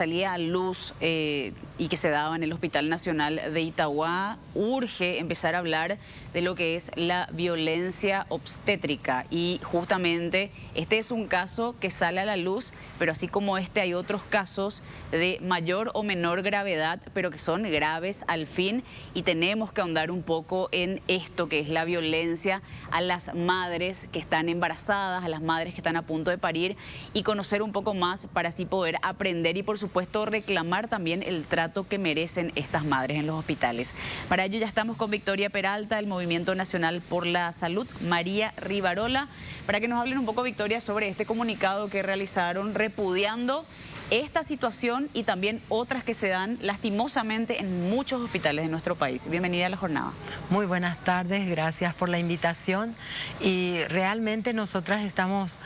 salía a luz y que se daba en el Hospital Nacional de Itagua, urge empezar a hablar de lo que es la violencia obstétrica. Y justamente este es un caso que sale a la luz, pero así como este hay otros casos de mayor o menor gravedad, pero que son graves al fin, y tenemos que ahondar un poco en esto que es la violencia a las madres que están embarazadas, a las madres que están a punto de parir, y conocer un poco más para así poder aprender y por supuesto reclamar también el trato que merecen estas madres en los hospitales. Para ello ya estamos con Victoria Peralta del Movimiento Nacional por la Salud, María Rivarola, para que nos hablen un poco, Victoria, sobre este comunicado que realizaron repudiando esta situación y también otras que se dan lastimosamente en muchos hospitales de nuestro país. Bienvenida a la jornada. Muy buenas tardes, gracias por la invitación, y realmente nosotras estamos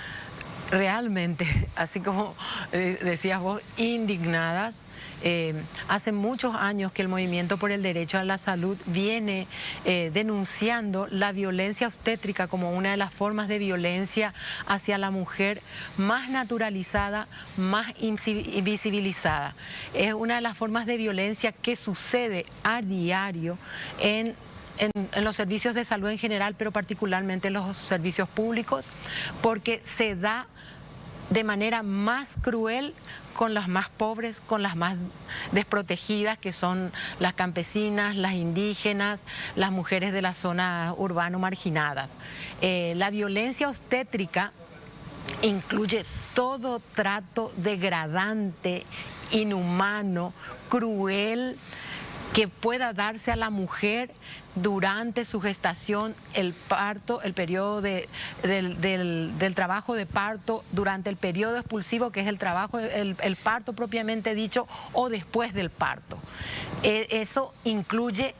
así como decías vos, indignadas. Hace muchos años que el Movimiento por el Derecho a la Salud viene denunciando la violencia obstétrica como una de las formas de violencia hacia la mujer más naturalizada, más invisibilizada. Es una de las formas de violencia que sucede a diario en los servicios de salud en general, pero particularmente en los servicios públicos, porque se da de manera más cruel con las más pobres, con las más desprotegidas, que son las campesinas, las indígenas, las mujeres de las zonas urbano marginadas. La violencia obstétrica incluye todo trato degradante, inhumano, cruel, que pueda darse a la mujer durante su gestación, el parto, el periodo del trabajo de parto, durante el periodo expulsivo, que es el trabajo, el parto propiamente dicho, o después del parto. Eso incluye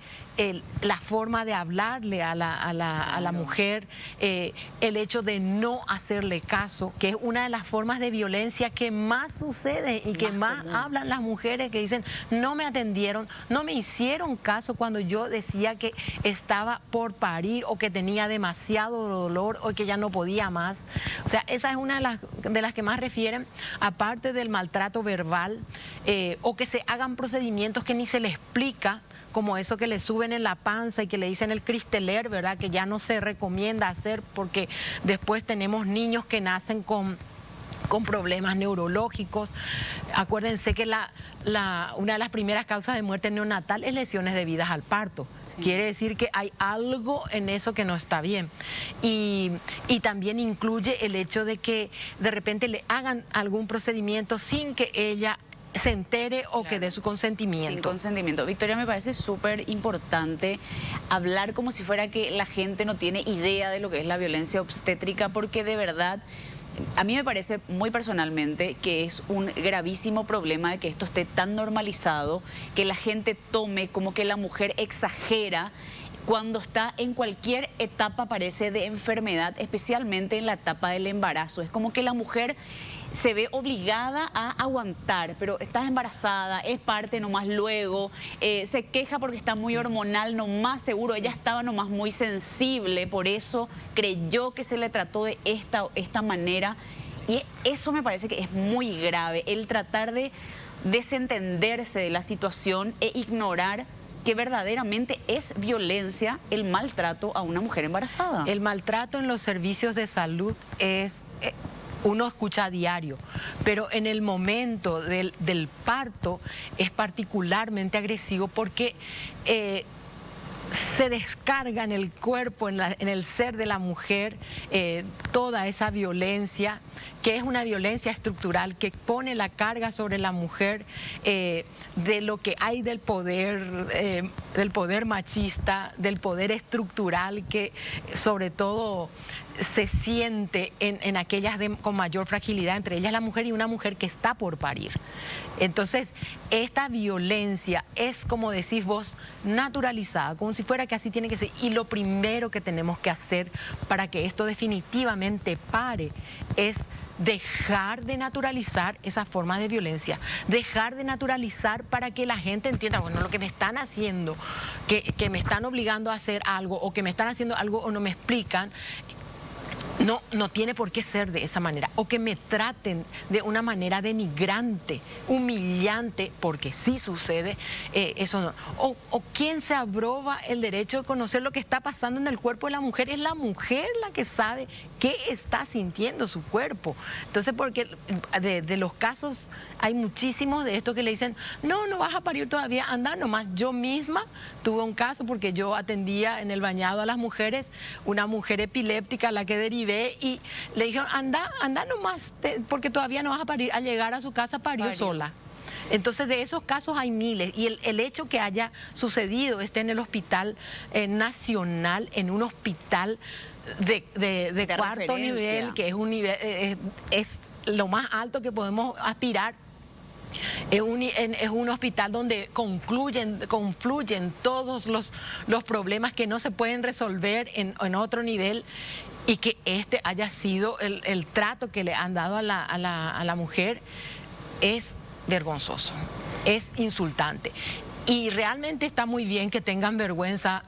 la forma de hablarle a la mujer, el hecho de no hacerle caso, que es una de las formas de violencia que más sucede y que más hablan las mujeres, que dicen: no me atendieron, no me hicieron caso cuando yo decía que estaba por parir, o que tenía demasiado dolor, o que ya no podía más. O sea, esa es una de las que más refieren, aparte del maltrato verbal, o que se hagan procedimientos que ni se le explica, como eso que le suben en la panza y que le dicen el cristeler, ¿verdad? Que ya no se recomienda hacer, porque después tenemos niños que nacen con problemas neurológicos. Acuérdense que una de las primeras causas de muerte neonatal es lesiones debidas al parto. Sí. Quiere decir que hay algo en eso que no está bien. Y también incluye el hecho de que de repente le hagan algún procedimiento sin que ella se entere o que dé su consentimiento. Sin consentimiento. Victoria, me parece súper importante hablar como si fuera que la gente no tiene idea de lo que es la violencia obstétrica, porque de verdad a mí me parece muy personalmente que es un gravísimo problema de que esto esté tan normalizado, que la gente tome como que la mujer exagera cuando está en cualquier etapa, parece, de enfermedad, especialmente en la etapa del embarazo. Es como que la mujer se ve obligada a aguantar, pero estás embarazada, es parte nomás luego, se queja porque está muy hormonal nomás, seguro, ella estaba nomás muy sensible, por eso creyó que se le trató de esta manera, y eso me parece que es muy grave, el tratar de desentenderse de la situación e ignorar que verdaderamente es violencia el maltrato a una mujer embarazada. El maltrato en los servicios de salud es... uno escucha a diario, pero en el momento del parto es particularmente agresivo, porque se descarga en el cuerpo, en el ser de la mujer, toda esa violencia, que es una violencia estructural que pone la carga sobre la mujer de lo que hay del poder machista, del poder estructural que sobre todo se siente en aquellas con mayor fragilidad, entre ellas la mujer, y una mujer que está por parir. Entonces, esta violencia es, como decís vos, naturalizada, como si fuera que así tiene que ser. Y lo primero que tenemos que hacer para que esto definitivamente pare es dejar de naturalizar esa forma de violencia, dejar de naturalizar para que la gente entienda, bueno, lo que me están haciendo, que me están obligando a hacer algo, o que me están haciendo algo o no me explican, no tiene por qué ser de esa manera, o que me traten de una manera denigrante, humillante, porque sí sucede, eso no. O quién se abroga el derecho de conocer lo que está pasando en el cuerpo de la mujer. Es la mujer la que sabe qué está sintiendo su cuerpo. Entonces, porque de los casos hay muchísimos de estos que le dicen, no vas a parir todavía, anda nomás. Yo misma tuve un caso porque yo atendía en el bañado a las mujeres, una mujer epiléptica a la que derivé, y le dijeron, anda nomás, porque todavía no vas a parir. Al llegar a su casa parió sola. Entonces, de esos casos hay miles, y el hecho que haya sucedido en el hospital nacional, en un hospital de cuarto nivel, que es un nivel, es lo más alto que podemos aspirar. Es un hospital donde confluyen todos los problemas que no se pueden resolver en otro nivel, y que haya sido el trato que le han dado a la mujer es vergonzoso, es insultante. Y realmente está muy bien que tengan vergüenza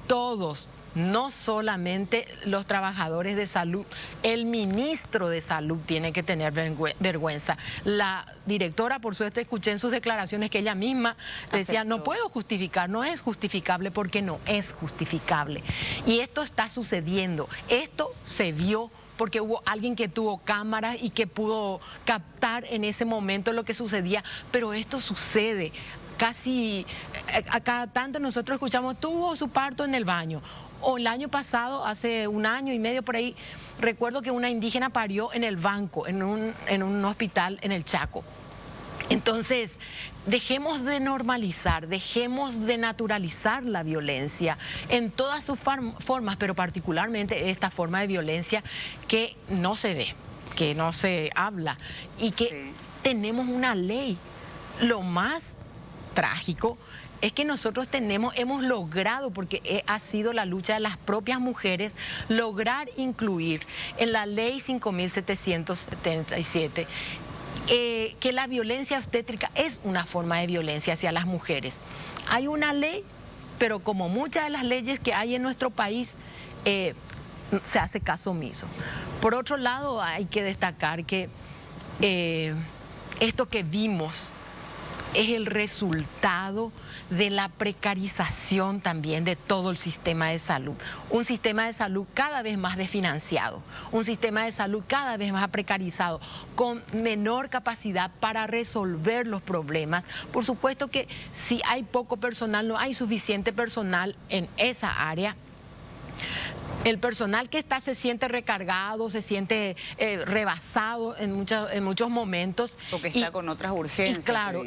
todos, no solamente los trabajadores de salud. El ministro de Salud tiene que tener vergüenza. La directora, por suerte, escuché en sus declaraciones que ella misma decía, no puedo justificar, no es justificable, porque no es justificable. Y esto está sucediendo, esto se vio porque hubo alguien que tuvo cámaras y que pudo captar en ese momento lo que sucedía, pero esto sucede. Casi a cada tanto nosotros escuchamos, tuvo su parto en el baño. O el año pasado, hace un año y medio por ahí, recuerdo que una indígena parió en el banco, en un hospital en el Chaco. Entonces, dejemos de normalizar, dejemos de naturalizar la violencia en todas sus formas, pero particularmente esta forma de violencia que no se ve, que no se habla, y que tenemos una ley. Lo más trágico es que nosotros hemos logrado, porque ha sido la lucha de las propias mujeres, lograr incluir en la ley 5.777 que la violencia obstétrica es una forma de violencia hacia las mujeres. Hay una ley, pero como muchas de las leyes que hay en nuestro país, se hace caso omiso. Por otro lado, hay que destacar que esto que vimos es el resultado de la precarización también de todo el sistema de salud. Un sistema de salud cada vez más desfinanciado, un sistema de salud cada vez más precarizado, con menor capacidad para resolver los problemas. Por supuesto que si hay poco personal, no hay suficiente personal en esa área. El personal que está se siente recargado, se siente rebasado en muchos momentos. Porque está con otras urgencias. Y claro,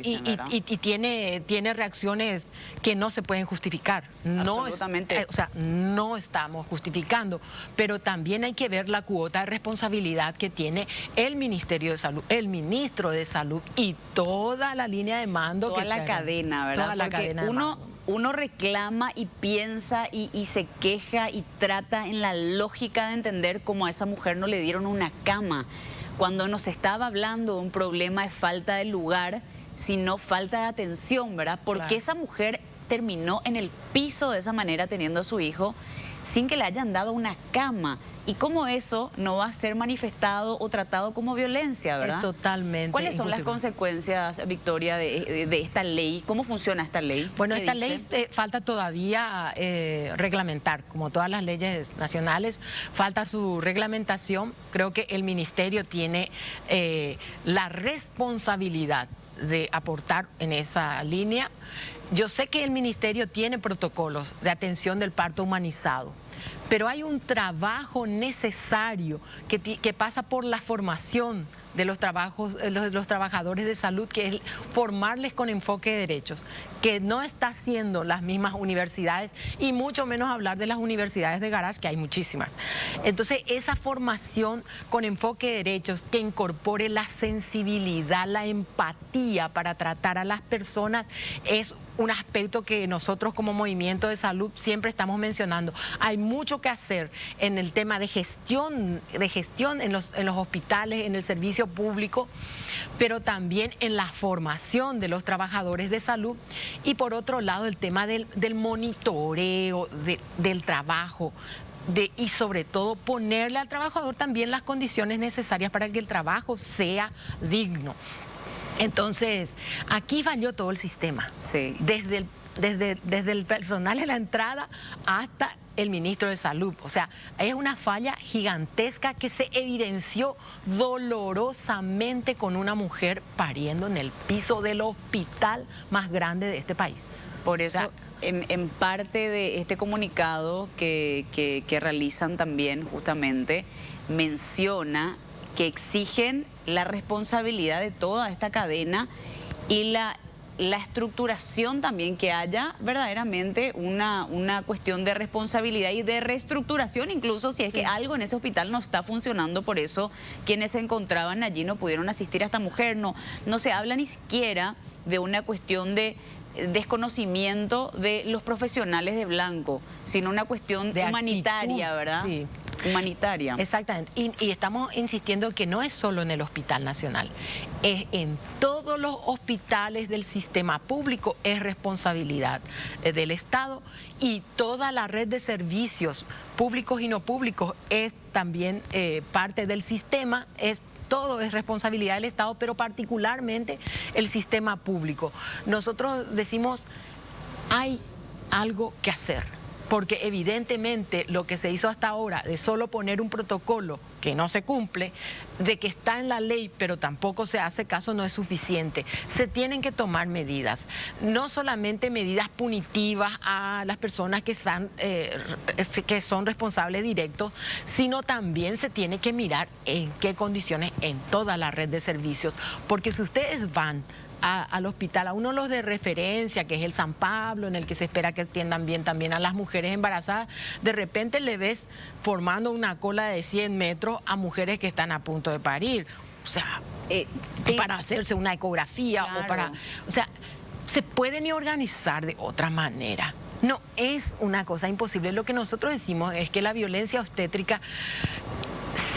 tiene reacciones que no se pueden justificar. Absolutamente. O sea, no estamos justificando, pero también hay que ver la cuota de responsabilidad que tiene el Ministerio de Salud, el Ministro de Salud y toda la línea de mando. Toda la cadena, ¿verdad? Toda la cadena de mando. Uno reclama y piensa y se queja y trata en la lógica de entender cómo a esa mujer no le dieron una cama, cuando nos estaba hablando de un problema de falta de lugar, sino falta de atención, ¿verdad? Porque esa mujer terminó en el piso de esa manera teniendo a su hijo sin que le hayan dado una cama. Y cómo eso no va a ser manifestado o tratado como violencia, ¿verdad? Es totalmente. ¿Cuáles son las consecuencias, Victoria, de esta ley? ¿Cómo funciona esta ley? Bueno, esta ley falta todavía reglamentar, como todas las leyes nacionales, falta su reglamentación. Creo que el Ministerio tiene la responsabilidad de aportar en esa línea. Yo sé que el Ministerio tiene protocolos de atención del parto humanizado, pero hay un trabajo necesario que pasa por la formación de los trabajadores de salud, que es formarles con enfoque de derechos, que no está haciendo las mismas universidades, y mucho menos hablar de las universidades de garage, que hay muchísimas. Entonces, esa formación con enfoque de derechos que incorpore la sensibilidad, la empatía para tratar a las personas, es un aspecto que nosotros como Movimiento de Salud siempre estamos mencionando. Hay mucho que hacer en el tema de gestión en los hospitales, en el servicio público, pero también en la formación de los trabajadores de salud, y por otro lado el tema del monitoreo del trabajo. y sobre todo ponerle al trabajador también las condiciones necesarias para que el trabajo sea digno. Entonces, aquí falló todo el sistema, Sí. desde el personal de la entrada hasta el ministro de Salud. O sea, es una falla gigantesca que se evidenció dolorosamente con una mujer pariendo en el piso del hospital más grande de este país. Por eso, O sea, en parte de este comunicado que realizan también justamente, menciona que exigen la responsabilidad de toda esta cadena y la estructuración también, que haya verdaderamente una cuestión de responsabilidad y de reestructuración, incluso si es que algo en ese hospital no está funcionando. Por eso quienes se encontraban allí no pudieron asistir a esta mujer. No se habla ni siquiera de una cuestión de desconocimiento de los profesionales de blanco, sino una cuestión de humanitaria, actitud, ¿verdad? Sí. Humanitaria. Exactamente. Y estamos insistiendo que no es solo en el Hospital Nacional, es en todos los hospitales del sistema público, es responsabilidad del Estado, y toda la red de servicios públicos y no públicos es también parte del sistema, todo es responsabilidad del Estado, pero particularmente el sistema público. Nosotros decimos, hay algo que hacer, porque evidentemente lo que se hizo hasta ahora de solo poner un protocolo que no se cumple, de que está en la ley pero tampoco se hace caso, no es suficiente. Se tienen que tomar medidas, no solamente medidas punitivas a las personas que son responsables directos, sino también se tiene que mirar en qué condiciones en toda la red de servicios, porque si ustedes van al hospital, a uno de los de referencia, que es el San Pablo, en el que se espera que atiendan bien también a las mujeres embarazadas, de repente le ves formando una cola de 100 metros a mujeres que están a punto de parir. O sea, para hacerse una ecografía, claro, o para... O sea, se pueden ni organizar de otra manera. No es una cosa imposible. Lo que nosotros decimos es que la violencia obstétrica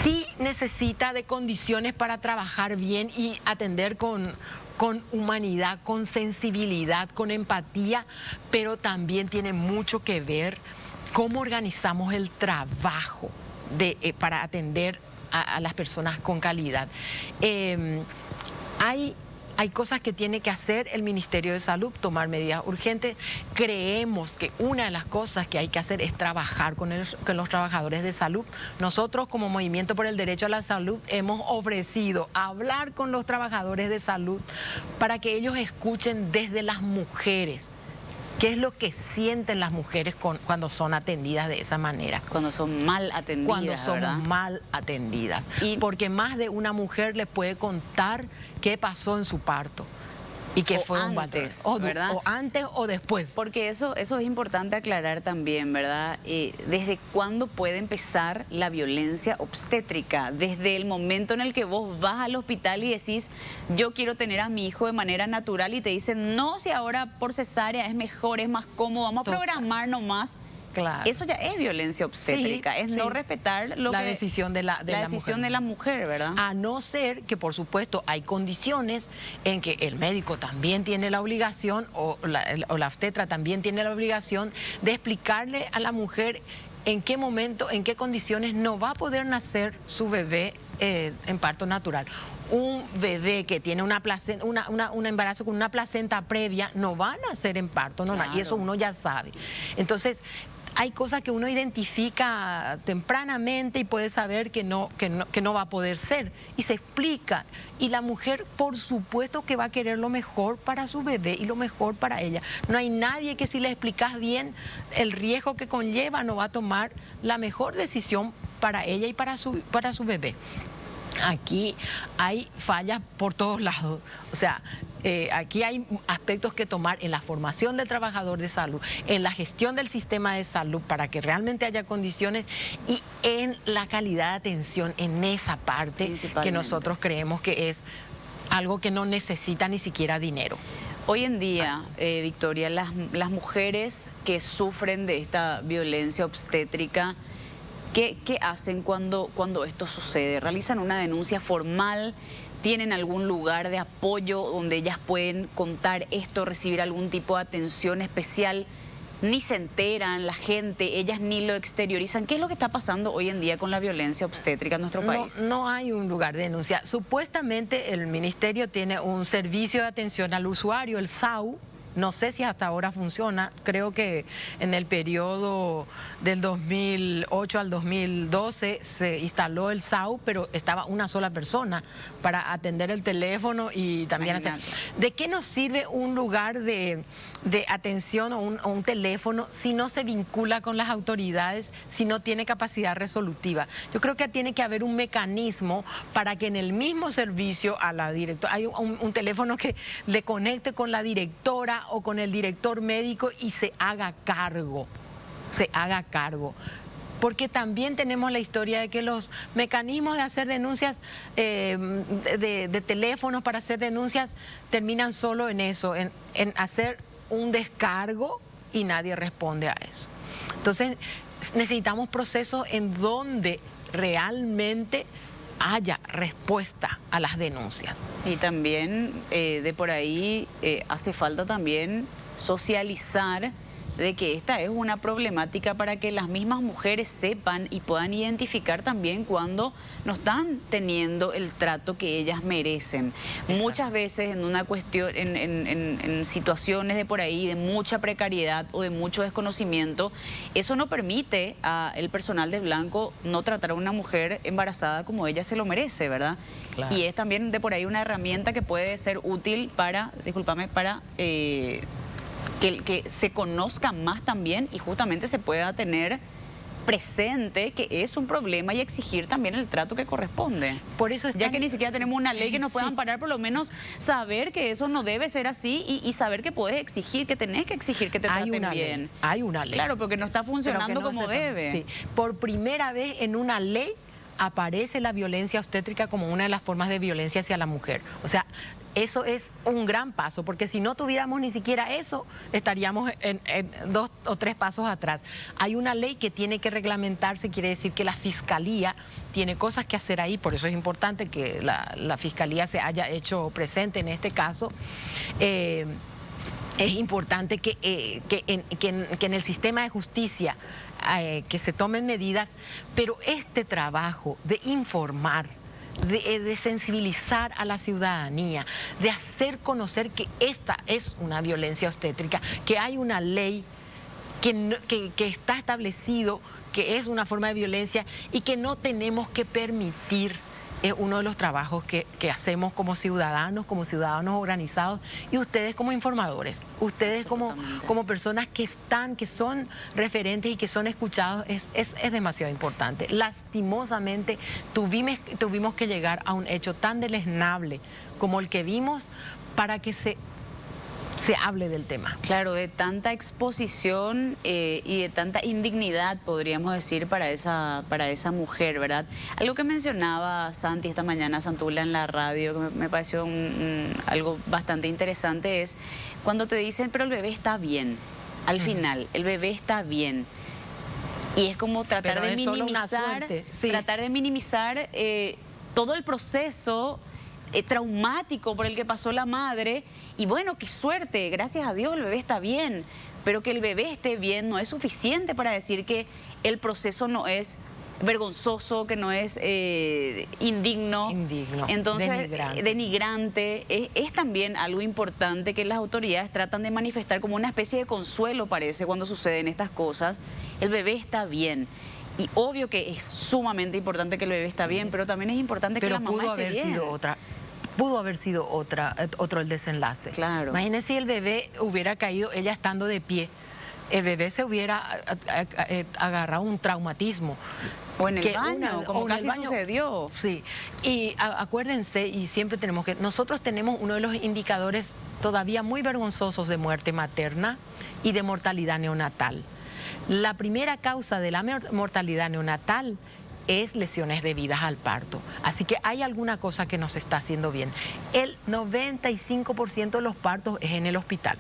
sí necesita de condiciones para trabajar bien y atender con humanidad, con sensibilidad, con empatía, pero también tiene mucho que ver cómo organizamos el trabajo para atender a las personas con calidad. Hay cosas que tiene que hacer el Ministerio de Salud, tomar medidas urgentes. Creemos que una de las cosas que hay que hacer es trabajar con los trabajadores de salud. Nosotros, como Movimiento por el Derecho a la Salud, hemos ofrecido hablar con los trabajadores de salud para que ellos escuchen desde las mujeres qué es lo que sienten las mujeres cuando son atendidas de esa manera. Cuando son mal atendidas, cuando son ¿verdad? mal atendidas. Porque más de una mujer le puede contar qué pasó en su parto y que fue antes, ¿verdad? O antes o después. Porque eso es importante aclarar también, ¿verdad? ¿Desde cuándo puede empezar la violencia obstétrica? Desde el momento en el que vos vas al hospital y decís, yo quiero tener a mi hijo de manera natural, y te dicen, no, si ahora por cesárea es mejor, es más cómodo, vamos a programar nomás. Claro. Eso ya es violencia obstétrica, Sí, es sí. no respetar la decisión de la decisión mujer. de la mujer, ¿verdad? A no ser que, por supuesto, hay condiciones en que el médico también tiene la obligación, o la obstetra también tiene la obligación de explicarle a la mujer en qué momento, en qué condiciones no va a poder nacer su bebé en parto natural. Un bebé que tiene un embarazo con una placenta previa no va a nacer en parto normal, Claro. y eso uno ya sabe. Entonces, hay cosas que uno identifica tempranamente y puede saber que no va a poder ser, y se explica. Y la mujer, por supuesto, que va a querer lo mejor para su bebé y lo mejor para ella. No hay nadie que, si le explicas bien el riesgo que conlleva, no va a tomar la mejor decisión para ella y para su bebé. Aquí hay fallas por todos lados. O sea, aquí hay aspectos que tomar en la formación del trabajador de salud, en la gestión del sistema de salud para que realmente haya condiciones, y en la calidad de atención en esa parte que nosotros creemos que es algo que no necesita ni siquiera dinero. Hoy en día, Victoria, las mujeres que sufren de esta violencia obstétrica, ¿qué hacen cuando esto sucede? ¿Realizan una denuncia formal? ¿Tienen algún lugar de apoyo donde ellas pueden contar esto, recibir algún tipo de atención especial? ni se enteran, la gente, ellas ni lo exteriorizan. ¿Qué es lo que está pasando hoy en día con la violencia obstétrica en nuestro país? No hay un lugar de denuncia. Supuestamente el ministerio tiene un servicio de atención al usuario, el SAU. No sé si hasta ahora funciona, creo que en el periodo del 2008 al 2012 se instaló el SAU, pero estaba una sola persona para atender el teléfono y también hacer... ¿De qué nos sirve un lugar de atención o un teléfono si no se vincula con las autoridades, si no tiene capacidad resolutiva? Yo creo que tiene que haber un mecanismo para que en el mismo servicio a la directora, hay un teléfono que le conecte con la directora o con el director médico y se haga cargo, porque también tenemos la historia de que los mecanismos de hacer denuncias, de teléfonos para hacer denuncias, terminan solo en eso, en hacer un descargo y nadie responde a eso. Entonces necesitamos procesos en donde realmente haya respuesta a las denuncias. Y también de por ahí hace falta también socializar de que esta es una problemática para que las mismas mujeres sepan y puedan identificar también cuando no están teniendo el trato que ellas merecen. Exacto. Muchas veces en una cuestión, en situaciones de por ahí de mucha precariedad o de mucho desconocimiento, eso no permite al personal de blanco no tratar a una mujer embarazada como ella se lo merece, ¿verdad? Claro. Y es también de por ahí una herramienta que puede ser útil para, discúlpame, para... Que se conozca más también y justamente se pueda tener presente que es un problema y exigir también el trato que corresponde. Por eso ya que ni siquiera tenemos una ley que nos pueda amparar, por lo menos saber que eso no debe ser así y saber que puedes exigir, que tenés que exigir que te traten bien. Hay una ley. Claro, porque no está funcionando como debe. Sí. Por primera vez en una ley aparece la violencia obstétrica como una de las formas de violencia hacia la mujer. O sea, eso es un gran paso, porque si no tuviéramos ni siquiera eso, estaríamos en 2 o 3 pasos atrás. Hay una ley que tiene que reglamentarse, quiere decir que la Fiscalía tiene cosas que hacer ahí, por eso es importante que la Fiscalía se haya hecho presente en este caso. Es importante que en el sistema de justicia que se tomen medidas, pero este trabajo de informar, de sensibilizar a la ciudadanía, de hacer conocer que esta es una violencia obstétrica, que hay una ley que está establecido que es una forma de violencia y que no tenemos que permitir. Es uno de los trabajos que hacemos como ciudadanos organizados, y ustedes como informadores, ustedes como personas que son referentes y que son escuchados, es demasiado importante. Lastimosamente tuvimos que llegar a un hecho tan deleznable como el que vimos para que se hable del tema. Claro, de tanta exposición y de tanta indignidad, podríamos decir, para esa mujer, ¿verdad? Algo que mencionaba Santi esta mañana, Santula, en la radio, que me pareció algo bastante interesante, es cuando te dicen, pero el bebé está bien. Al final, el bebé está bien. Y es como tratar de minimizar todo el proceso traumático por el que pasó la madre, y bueno, qué suerte, gracias a Dios el bebé está bien, pero que el bebé esté bien no es suficiente para decir que el proceso no es vergonzoso, que no es indigno. Entonces, denigrante. Es también algo importante que las autoridades tratan de manifestar como una especie de consuelo, parece, cuando suceden estas cosas. El bebé está bien. Y obvio que es sumamente importante que el bebé está bien, pero también es importante que la mamá esté bien. Pudo haber sido otro el desenlace. Claro. Imagínense si el bebé hubiera caído, ella estando de pie, el bebé se hubiera agarrado un traumatismo. O en el baño, como casi sucedió. Sí, y acuérdense, y siempre nosotros tenemos uno de los indicadores todavía muy vergonzosos de muerte materna y de mortalidad neonatal. La primera causa de la mortalidad neonatal es lesiones debidas al parto. Así que hay alguna cosa que no se está haciendo bien. El 95% de los partos es en el hospital.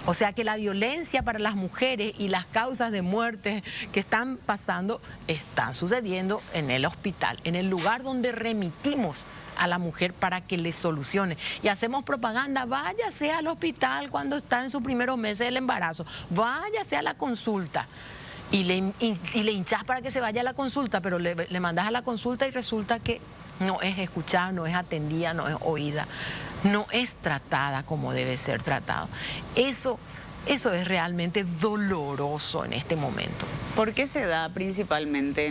O sea que la violencia para las mujeres y las causas de muerte que están pasando están sucediendo en el hospital, en el lugar donde remitimos a la mujer para que le solucione. Y hacemos propaganda, váyase al hospital cuando está en sus primeros meses del embarazo, váyase a la consulta. Y le hinchás para que se vaya a la consulta, pero le mandás a la consulta y resulta que no es escuchada, no es atendida, no es oída, no es tratada como debe ser tratado. Eso es realmente doloroso en este momento. ¿Por qué se da principalmente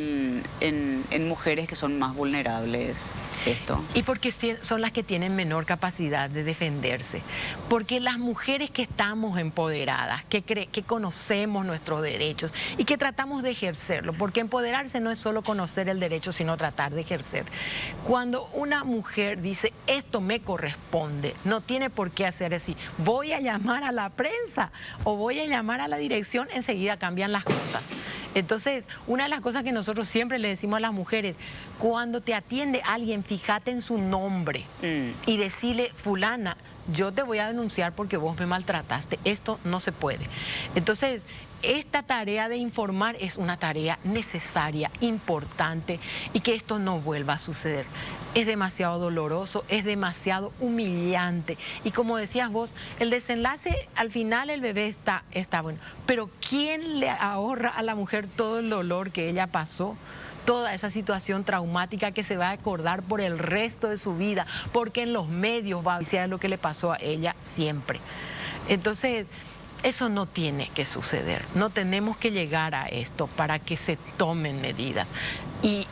en mujeres que son más vulnerables esto? Y porque son las que tienen menor capacidad de defenderse. Porque las mujeres que estamos empoderadas, que conocemos nuestros derechos y que tratamos de ejercerlo, porque empoderarse no es solo conocer el derecho, sino tratar de ejercer. Cuando una mujer dice, esto me corresponde, no tiene por qué hacer así, voy a llamar a la prensa o voy a llamar a la dirección, enseguida cambian las cosas. Entonces, una de las cosas que nosotros siempre le decimos a las mujeres, cuando te atiende alguien, fíjate en su nombre y decirle, fulana, yo te voy a denunciar porque vos me maltrataste, esto no se puede. Entonces, esta tarea de informar es una tarea necesaria, importante, y que esto no vuelva a suceder. Es demasiado doloroso, es demasiado humillante. Y como decías vos, el desenlace, al final el bebé está bueno. Pero ¿quién le ahorra a la mujer todo el dolor que ella pasó? Toda esa situación traumática que se va a acordar por el resto de su vida, porque en los medios va a decir lo que le pasó a ella siempre. Entonces, eso no tiene que suceder. No tenemos que llegar a esto para que se tomen medidas. Y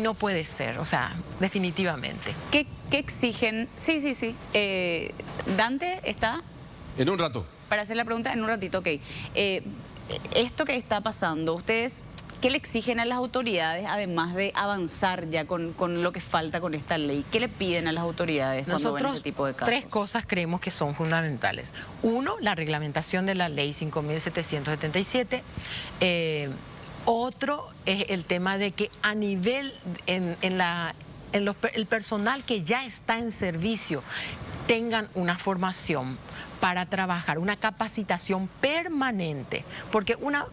no puede ser, o sea, definitivamente. ¿Qué exigen? Sí. Dante está... En un rato. Para hacer la pregunta, en un ratito, ok. Esto que está pasando, ustedes... ¿Qué le exigen a las autoridades, además de avanzar ya con lo que falta con esta ley? ¿Qué le piden a las autoridades cuando ven este tipo de casos? Tres cosas creemos que son fundamentales. Uno, la reglamentación de la ley 5.777. Otro es el tema de que a nivel, el personal que ya está en servicio tengan una formación para trabajar, una capacitación permanente, porque una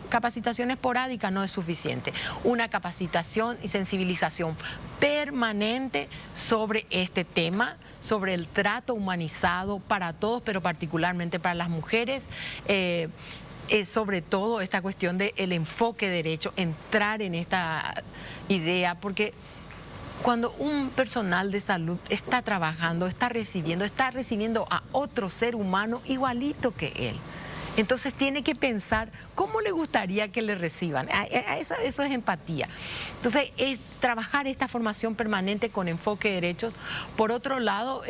capacitación esporádica no es suficiente. Una capacitación y sensibilización permanente sobre este tema, sobre el trato humanizado para todos, pero particularmente para las mujeres. Sobre todo esta cuestión del enfoque derecho, entrar en esta idea, porque cuando un personal de salud está trabajando, está recibiendo a otro ser humano igualito que él. Entonces tiene que pensar cómo le gustaría que le reciban. Eso es empatía. Entonces, es trabajar esta formación permanente con enfoque de derechos. Por otro lado,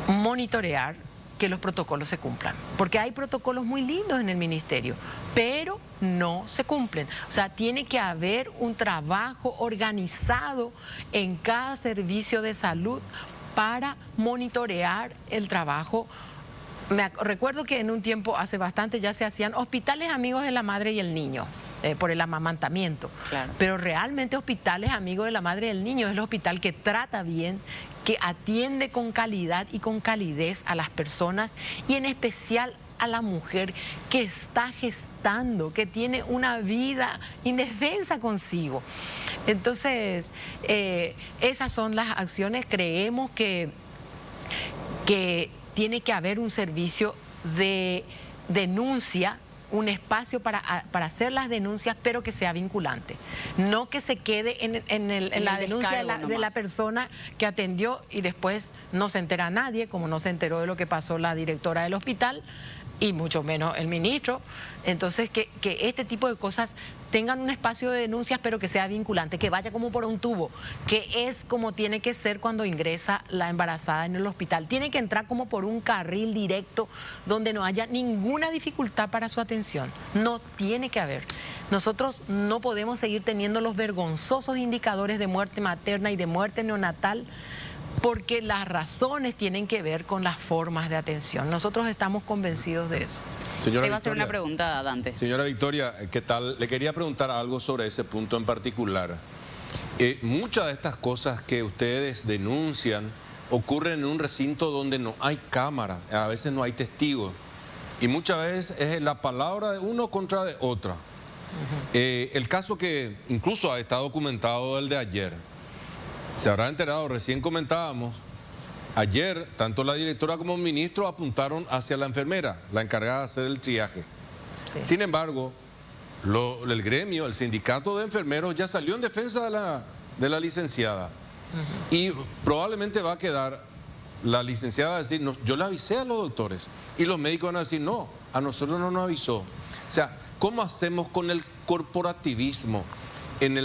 monitorear que los protocolos se cumplan. Porque hay protocolos muy lindos en el ministerio, pero no se cumplen. O sea, tiene que haber un trabajo organizado en cada servicio de salud para monitorear el trabajo. Recuerdo que en un tiempo, hace bastante, ya se hacían hospitales amigos de la madre y el niño, por el amamantamiento. Claro. Pero realmente hospitales amigos de la madre y el niño es el hospital que trata bien, que atiende con calidad y con calidez a las personas, y en especial a la mujer que está gestando, que tiene una vida indefensa consigo. Entonces, esas son las acciones. Creemos que tiene que haber un servicio de denuncia, un espacio para hacer las denuncias, pero que sea vinculante. No que se quede en la denuncia de la persona que atendió y después no se entera nadie, como no se enteró de lo que pasó la directora del hospital y mucho menos el ministro. Entonces, que este tipo de cosas tengan un espacio de denuncias, pero que sea vinculante, que vaya como por un tubo, que es como tiene que ser cuando ingresa la embarazada en el hospital. Tiene que entrar como por un carril directo donde no haya ninguna dificultad para su atención. No tiene que haber. Nosotros no podemos seguir teniendo los vergonzosos indicadores de muerte materna y de muerte neonatal, porque las razones tienen que ver con las formas de atención. Nosotros estamos convencidos de eso. Señora Te iba a hacer Victoria, una pregunta, Dante. Señora Victoria, ¿qué tal? Le quería preguntar algo sobre ese punto en particular. Muchas de estas cosas que ustedes denuncian ocurren en un recinto donde no hay cámaras, a veces no hay testigos, y muchas veces es la palabra de uno contra de otra. El caso que incluso está documentado, el de ayer, se habrá enterado, recién comentábamos, ayer tanto la directora como el ministro apuntaron hacia la enfermera, la encargada de hacer el triaje. Sí. Sin embargo, el gremio, el sindicato de enfermeros ya salió en defensa de la licenciada. Y probablemente va a quedar la licenciada a decir, no, yo le avisé a los doctores. Y los médicos van a decir, no, a nosotros no nos avisó. O sea, ¿cómo hacemos con el corporativismo en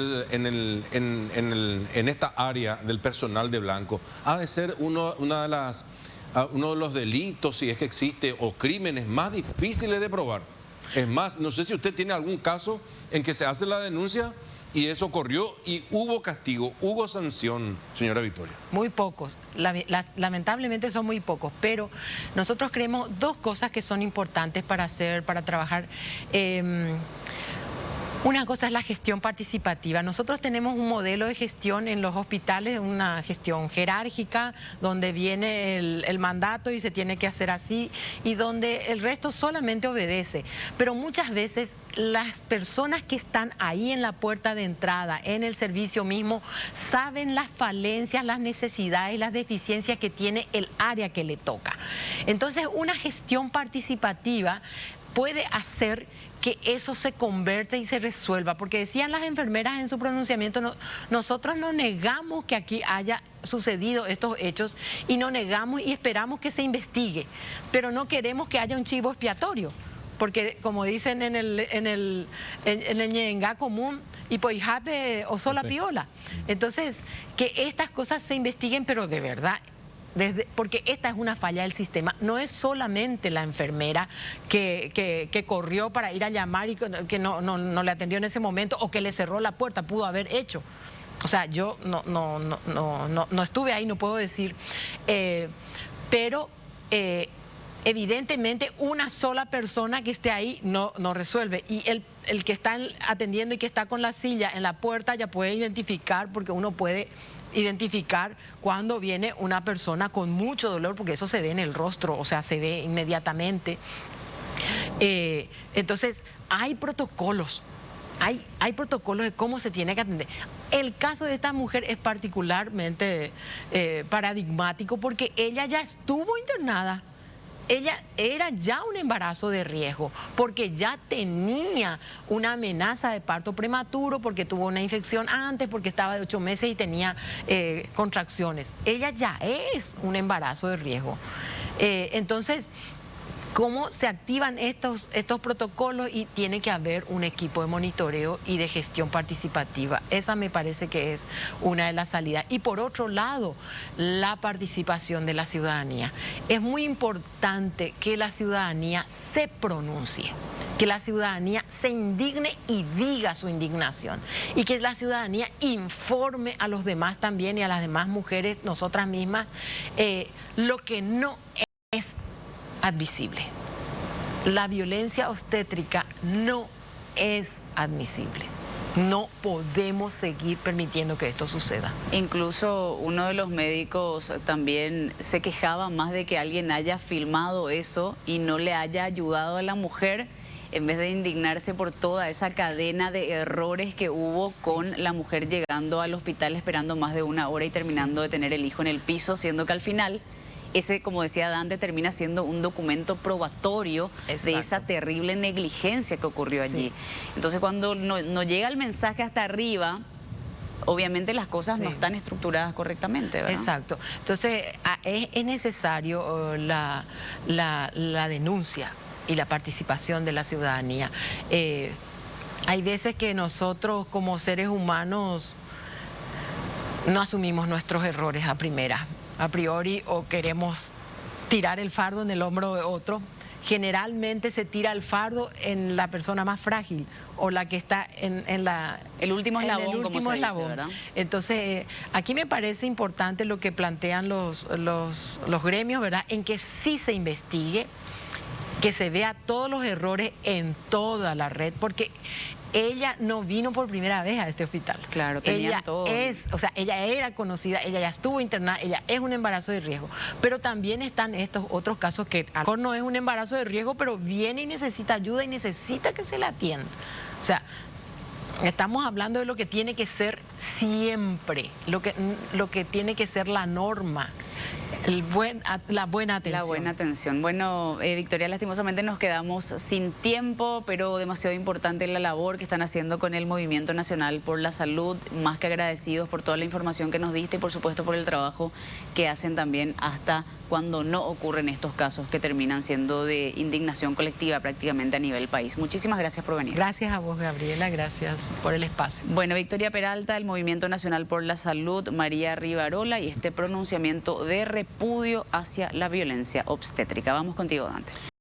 esta área del personal de blanco? Ha de ser uno de los delitos, si es que existe, o crímenes más difíciles de probar. Es más, no sé si usted tiene algún caso en que se hace la denuncia y eso ocurrió y hubo castigo, hubo sanción, señora Victoria. Muy pocos, lamentablemente son muy pocos, pero nosotros creemos dos cosas que son importantes para trabajar. Una cosa es la gestión participativa. Nosotros tenemos un modelo de gestión en los hospitales, una gestión jerárquica, donde viene el mandato y se tiene que hacer así, y donde el resto solamente obedece. Pero muchas veces las personas que están ahí en la puerta de entrada, en el servicio mismo, saben las falencias, las necesidades y las deficiencias que tiene el área que le toca. Entonces, una gestión participativa puede hacer que eso se convierta y se resuelva, porque decían las enfermeras en su pronunciamiento, nosotros no negamos que aquí haya sucedido estos hechos y no negamos y esperamos que se investigue, pero no queremos que haya un chivo expiatorio, porque como dicen en el ñenga común, y poijape o sola piola. Entonces, que estas cosas se investiguen, pero de verdad, porque esta es una falla del sistema. No es solamente la enfermera que corrió para ir a llamar y que no le atendió en ese momento, o que le cerró la puerta, pudo haber hecho. O sea, yo no estuve ahí, no puedo decir, pero evidentemente una sola persona que esté ahí no resuelve, y el que está atendiendo y que está con la silla en la puerta ya puede identificar, porque uno puede identificar cuando viene una persona con mucho dolor, porque eso se ve en el rostro, o sea, se ve inmediatamente. Entonces, hay protocolos. Hay protocolos de cómo se tiene que atender. El caso de esta mujer es particularmente paradigmático, porque ella ya estuvo internada. Ella era ya un embarazo de riesgo, porque ya tenía una amenaza de parto prematuro, porque tuvo una infección antes, porque estaba de 8 meses y tenía contracciones. Ella ya es un embarazo de riesgo. Entonces, ¿cómo se activan estos protocolos? Y tiene que haber un equipo de monitoreo y de gestión participativa. Esa me parece que es una de las salidas. Y por otro lado, la participación de la ciudadanía. Es muy importante que la ciudadanía se pronuncie, que la ciudadanía se indigne y diga su indignación, y que la ciudadanía informe a los demás también, y a las demás mujeres, nosotras mismas, lo que no es admisible. La violencia obstétrica no es admisible. No podemos seguir permitiendo que esto suceda. Incluso uno de los médicos también se quejaba más de que alguien haya filmado eso y no le haya ayudado a la mujer, en vez de indignarse por toda esa cadena de errores que hubo con la mujer llegando al hospital esperando más de 1 hora y terminando de tener el hijo en el piso, siendo que al final ese, como decía Dante, termina siendo un documento probatorio de esa terrible negligencia que ocurrió allí. Entonces, cuando no llega el mensaje hasta arriba, obviamente las cosas no están estructuradas correctamente, ¿verdad? Exacto. Entonces, es necesario la denuncia y la participación de la ciudadanía. Hay veces que nosotros, como seres humanos, no asumimos nuestros errores a priori, o queremos tirar el fardo en el hombro de otro. Generalmente se tira el fardo en la persona más frágil, o la que está en el último eslabón, como se dice, ¿verdad? Entonces, aquí me parece importante lo que plantean los gremios, ¿verdad? En que sí se investigue, que se vea todos los errores en toda la red, porque ella no vino por primera vez a este hospital. Claro, tenía todo. Ella era conocida, ella ya estuvo internada, ella es un embarazo de riesgo. Pero también están estos otros casos que a lo mejor no es un embarazo de riesgo, pero viene y necesita ayuda y necesita que se la atienda. O sea, Estamos hablando de lo que tiene que ser siempre, lo que tiene que ser la norma. La buena atención. La buena atención. Bueno, Victoria, lastimosamente nos quedamos sin tiempo, pero demasiado importante la labor que están haciendo con el Movimiento Nacional por la Salud. Más que agradecidos por toda la información que nos diste y por supuesto por el trabajo que hacen también hasta cuando no ocurren estos casos que terminan siendo de indignación colectiva prácticamente a nivel país. Muchísimas gracias por venir. Gracias a vos, Gabriela, gracias por el espacio. Bueno, Victoria Peralta, el Movimiento Nacional por la Salud, María Rivarola y este pronunciamiento de repudio hacia la violencia obstétrica. Vamos contigo, Dante.